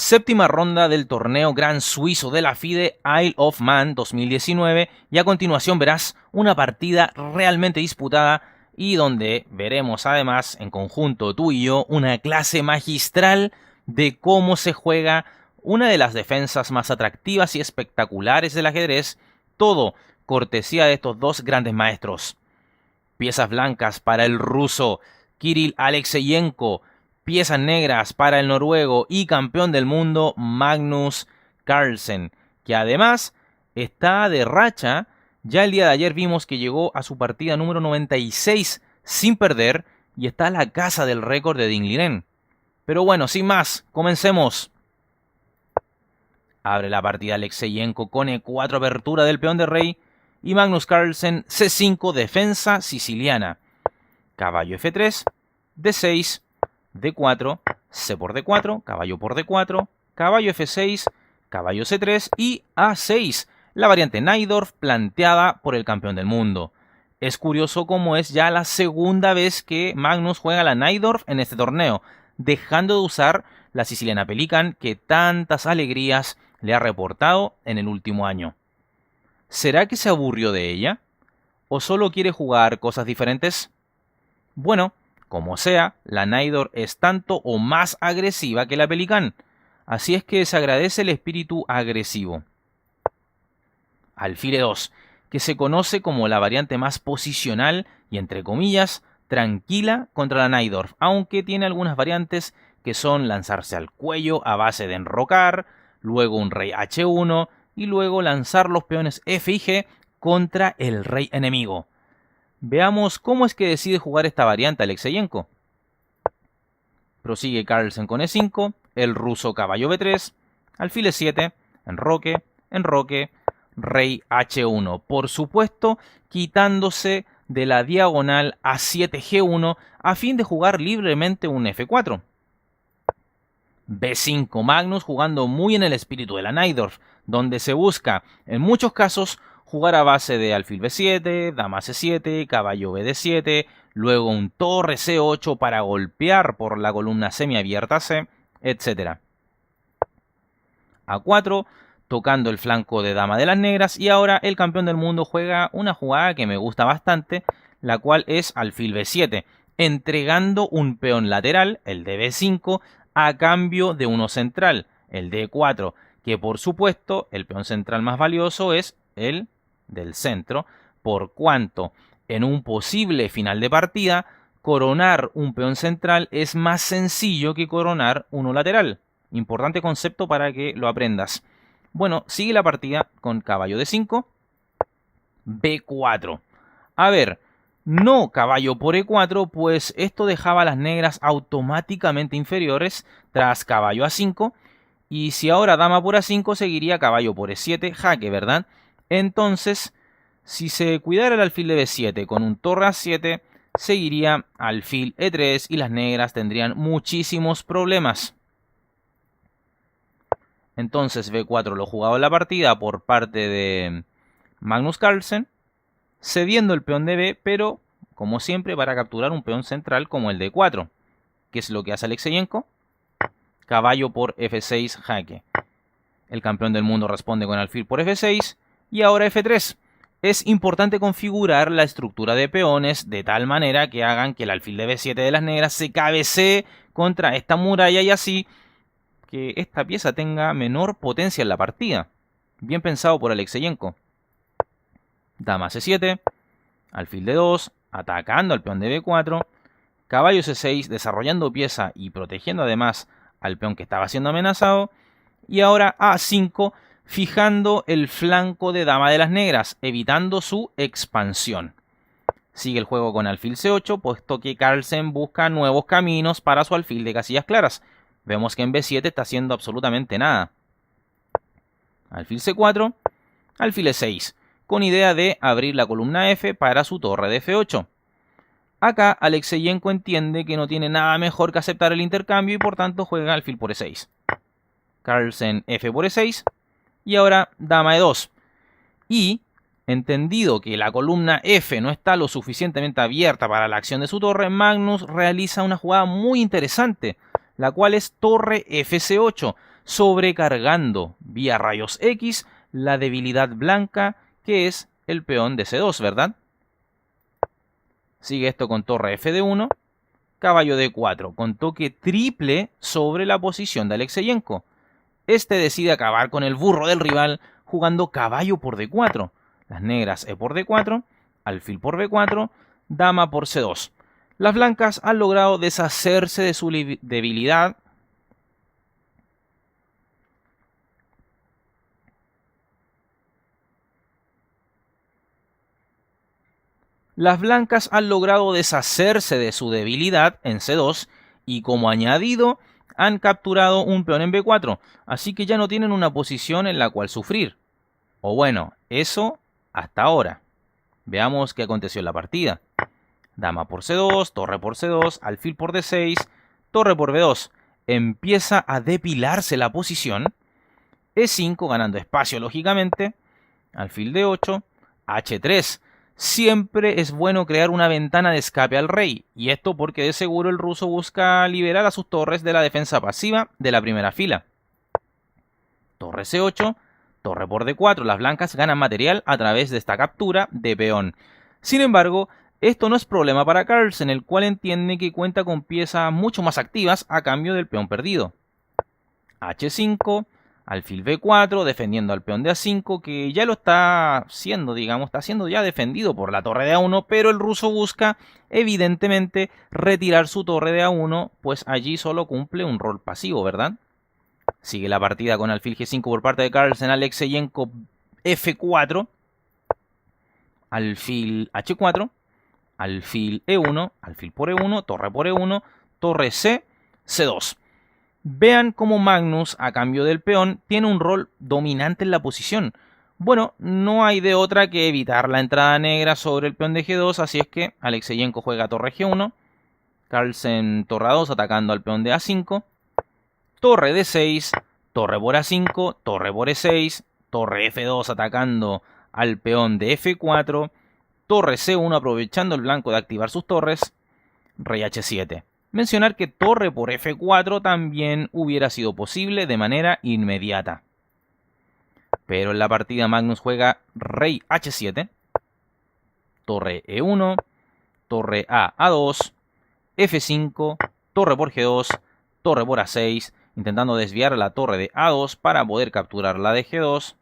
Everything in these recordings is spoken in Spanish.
Séptima ronda del torneo Gran Suizo de la FIDE Isle of Man 2019 y a continuación verás una partida realmente disputada y donde veremos además en conjunto tú y yo una clase magistral de cómo se juega una de las defensas más atractivas y espectaculares del ajedrez, todo cortesía de estos dos grandes maestros. Piezas blancas para el ruso Kirill Alekseyenko, piezas negras para el noruego y campeón del mundo Magnus Carlsen, que además está de racha. Ya el día de ayer vimos que llegó a su partida número 96 sin perder y está a la casa del récord de Ding Liren. Pero bueno, sin más, comencemos. Abre la partida Alekseyenko con E4, apertura del peón de rey, y Magnus Carlsen C5, defensa siciliana. Caballo F3, D6, D4, C por D4, caballo por D4, caballo F6, caballo C3 y A6, la variante Najdorf planteada por el campeón del mundo. Es curioso cómo es ya la segunda vez que Magnus juega la Najdorf en este torneo, dejando de usar la siciliana Pelican que tantas alegrías le ha reportado en el último año. ¿Será que se aburrió de ella? ¿O solo quiere jugar cosas diferentes? Bueno, como sea, la Najdorf es tanto o más agresiva que la Pelican, así es que se agradece el espíritu agresivo. Alfil E2, que se conoce como la variante más posicional y entre comillas tranquila contra la Najdorf, aunque tiene algunas variantes que son lanzarse al cuello a base de enrocar, luego un rey H1 y luego lanzar los peones F y G contra el rey enemigo. Veamos cómo es que decide jugar esta variante Alekseyenko. Prosigue Carlsen con E5, el ruso caballo B3, alfil E7, enroque, enroque, rey H1. Por supuesto, quitándose de la diagonal A7 G1 a fin de jugar libremente un F4. B5 Magnus jugando muy en el espíritu de la Najdorf, donde se busca, en muchos casos, jugar a base de alfil B7, dama C7, caballo BD7, luego un torre C8 para golpear por la columna semiabierta C, etc. A4, tocando el flanco de dama de las negras, y ahora el campeón del mundo juega una jugada que me gusta bastante, la cual es alfil B7, entregando un peón lateral, el de B5, a cambio de uno central, el D4, que por supuesto el peón central más valioso es el del centro, por cuanto en un posible final de partida, coronar un peón central es más sencillo que coronar uno lateral. Importante concepto para que lo aprendas. Bueno, sigue la partida con caballo D5, B4. A ver, no caballo por E4, pues esto dejaba a las negras automáticamente inferiores tras caballo A5. Y si ahora dama por A5, seguiría caballo por E7, jaque, ¿verdad? Entonces, si se cuidara el alfil de B7 con un torre A7, seguiría alfil E3 y las negras tendrían muchísimos problemas. Entonces B4 lo jugado en la partida por parte de Magnus Carlsen, cediendo el peón de B, pero como siempre para capturar un peón central como el D4. ¿Qué es lo que hace Alekseyenko? Caballo por F6 jaque. El campeón del mundo responde con alfil por F6 y ahora F3. Es importante configurar la estructura de peones de tal manera que hagan que el alfil de B7 de las negras se cabecee contra esta muralla y así que esta pieza tenga menor potencia en la partida. Bien pensado por Alekseyenko. Dama C7, alfil D2, atacando al peón de B4, caballo C6, desarrollando pieza y protegiendo además al peón que estaba siendo amenazado, y ahora A5, fijando el flanco de dama de las negras, evitando su expansión. Sigue el juego con alfil C8, puesto que Carlsen busca nuevos caminos para su alfil de casillas claras. Vemos que en B7 está haciendo absolutamente nada. Alfil C4, alfil E6, con idea de abrir la columna F para su torre de F8. Acá Alekseyenko entiende que no tiene nada mejor que aceptar el intercambio y por tanto juega alfil por E6. Carlsen F por E6 y ahora dama E2. Y, entendido que la columna F no está lo suficientemente abierta para la acción de su torre, Magnus realiza una jugada muy interesante, la cual es torre FC8, sobrecargando vía rayos X la debilidad blanca que es el peón de C2, ¿verdad? Sigue esto con torre F de 1, caballo D4, con toque triple sobre la posición de Alexeyenko. Este decide acabar con el burro del rival jugando caballo por D4, las negras E por D4, alfil por B4, dama por C2. Las blancas han logrado deshacerse de su debilidad. Las blancas han logrado deshacerse de su debilidad en C2 y como añadido han capturado un peón en B4, así que ya no tienen una posición en la cual sufrir. O bueno, eso hasta ahora. Veamos qué aconteció en la partida. Dama por C2, torre por C2, alfil por D6, torre por B2. Empieza a depilarse la posición. E5 ganando espacio lógicamente. Alfil D8, H3. Siempre es bueno crear una ventana de escape al rey, y esto porque de seguro el ruso busca liberar a sus torres de la defensa pasiva de la primera fila. Torre C8, torre por D4, las blancas ganan material a través de esta captura de peón. Sin embargo, esto no es problema para Carlsen, el cual entiende que cuenta con piezas mucho más activas a cambio del peón perdido. H5, alfil B4, defendiendo al peón de A5, que ya lo está haciendo, digamos, está siendo ya defendido por la torre de A1, pero el ruso busca, evidentemente, retirar su torre de A1, pues allí solo cumple un rol pasivo, ¿verdad? Sigue la partida con alfil G5 por parte de Carlsen, Alexeyenko F4, alfil H4, alfil E1, alfil por E1, torre C, C2. Vean cómo Magnus, a cambio del peón, tiene un rol dominante en la posición. Bueno, no hay de otra que evitar la entrada negra sobre el peón de G2, así es que Alexeyenko juega torre G1, Carlsen torre A2 atacando al peón de A5, torre D6, torre por A5, torre por E6, torre F2 atacando al peón de F4, torre C1 aprovechando el blanco de activar sus torres, rey H7. Mencionar que torre por F4 también hubiera sido posible de manera inmediata. Pero en la partida Magnus juega rey H7, torre E1, torre A2, F5, torre por G2, torre por A6, intentando desviar la torre de A2 para poder capturar la de G2.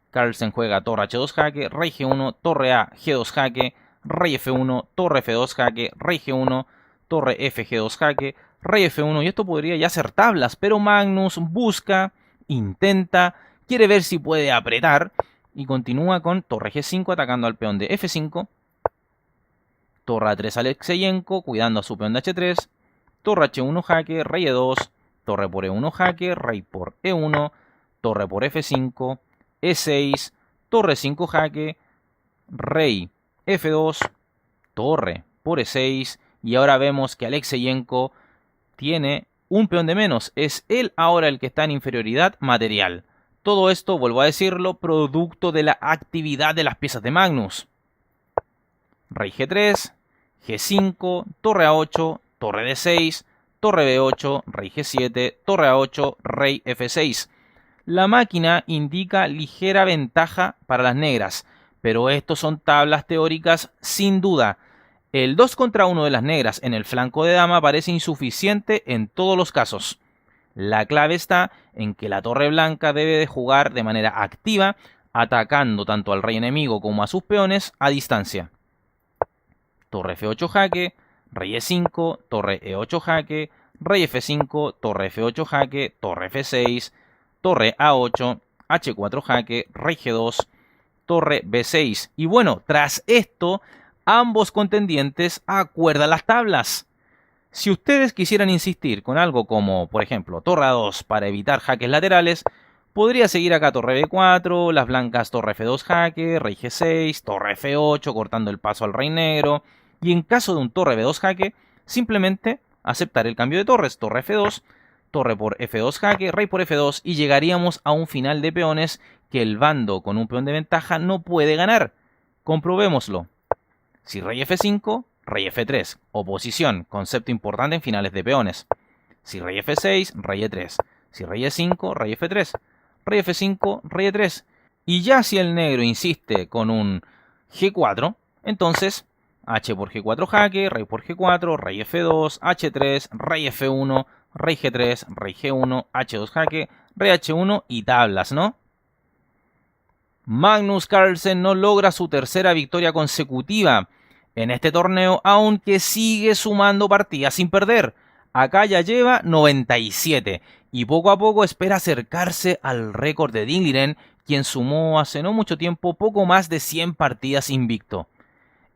Carlsen juega torre H2 jaque, rey G1, torre A, G2 jaque, rey F1, torre F2 jaque, rey G1, torre F, G2 jaque, rey F1, y esto podría ya ser tablas, pero Magnus busca, intenta, quiere ver si puede apretar, y continúa con torre G5 atacando al peón de F5, torre A3 Alexeyenko, cuidando a su peón de H3, torre H1 jaque, rey E2, torre por E1 jaque, rey por E1, torre por F5, E6, torre 5 jaque, rey F2, torre por E6, y ahora vemos que Alexeyenko tiene un peón de menos. Es él ahora el que está en inferioridad material. Todo esto, vuelvo a decirlo, producto de la actividad de las piezas de Magnus. Rey G3, G5, torre A8, torre D6, torre B8, rey G7, torre A8, rey F6. La máquina indica ligera ventaja para las negras, pero estos son tablas teóricas sin duda. El 2 contra 1 de las negras en el flanco de dama parece insuficiente en todos los casos. La clave está en que la torre blanca debe de jugar de manera activa, atacando tanto al rey enemigo como a sus peones a distancia. Torre F8 jaque, rey E5, torre E8 jaque, rey F5, torre F8 jaque, torre F6, torre A8, H4 jaque, rey G2, torre B6. Y bueno, tras esto, ambos contendientes acuerdan las tablas. Si ustedes quisieran insistir con algo como, por ejemplo, torre A2 para evitar jaques laterales, podría seguir acá torre B4, las blancas torre F2 jaque, rey G6, torre F8 cortando el paso al rey negro, y en caso de un torre B2 jaque, simplemente aceptar el cambio de torres, torre F2, torre por F2 jaque, rey por F2, y llegaríamos a un final de peones que el bando con un peón de ventaja no puede ganar. Comprobémoslo. Si rey F5, rey F3, oposición, concepto importante en finales de peones. Si rey F6, rey E3. Si rey E5, rey F3. Rey F5, rey E3. Y ya si el negro insiste con un G4, entonces H por G4 jaque, rey por G4, rey F2, H3, rey F1, rey G3, rey G1, H2 jaque, rey H1 y tablas, ¿no? Magnus Carlsen no logra su tercera victoria consecutiva en este torneo, aunque sigue sumando partidas sin perder. Acá ya lleva 97 y poco a poco espera acercarse al récord de Ding Liren, quien sumó hace no mucho tiempo poco más de 100 partidas invicto.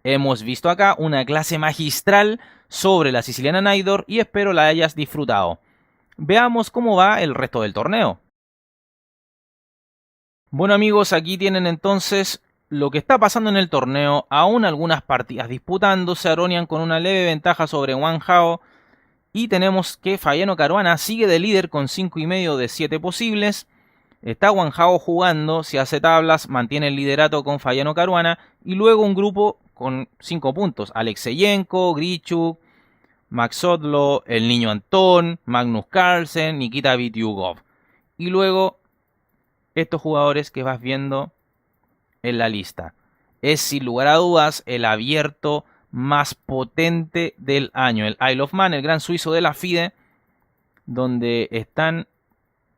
Hemos visto acá una clase magistral sobre la siciliana Naidor y espero la hayas disfrutado. Veamos cómo va el resto del torneo. Bueno amigos, aquí tienen entonces lo que está pasando en el torneo. Aún algunas partidas disputándose, Aronian con una leve ventaja sobre Wang Hao. Y tenemos que Fabiano Caruana sigue de líder con 5,5 de 7 posibles. Está Wang Hao jugando, si hace tablas, mantiene el liderato con Fabiano Caruana. Y luego un grupo con 5 puntos. Alexeyenko, Grichuk, Max Odlo, el niño Antón, Magnus Carlsen, Nikita Vityugov. Y luego estos jugadores que vas viendo en la lista. Es sin lugar a dudas el abierto más potente del año. El Isle of Man, el gran suizo de la FIDE, donde están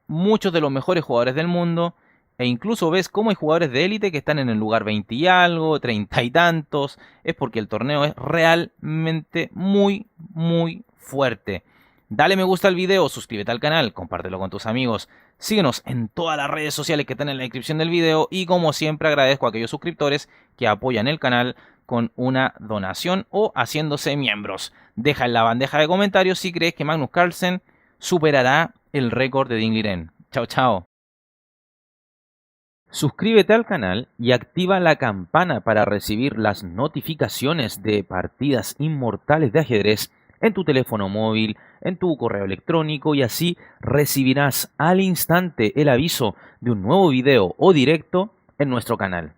muchos de los mejores jugadores del mundo. E incluso ves cómo hay jugadores de élite que están en el lugar 20 y algo, 30 y tantos. Es porque el torneo es realmente muy, muy fuerte. Dale me gusta al video, suscríbete al canal, compártelo con tus amigos. Síguenos en todas las redes sociales que están en la descripción del video. Y como siempre agradezco a aquellos suscriptores que apoyan el canal con una donación o haciéndose miembros. Deja en la bandeja de comentarios si crees que Magnus Carlsen superará el récord de Ding Liren. Chao, chao. Suscríbete al canal y activa la campana para recibir las notificaciones de partidas inmortales de ajedrez en tu teléfono móvil, en tu correo electrónico, y así recibirás al instante el aviso de un nuevo video o directo en nuestro canal.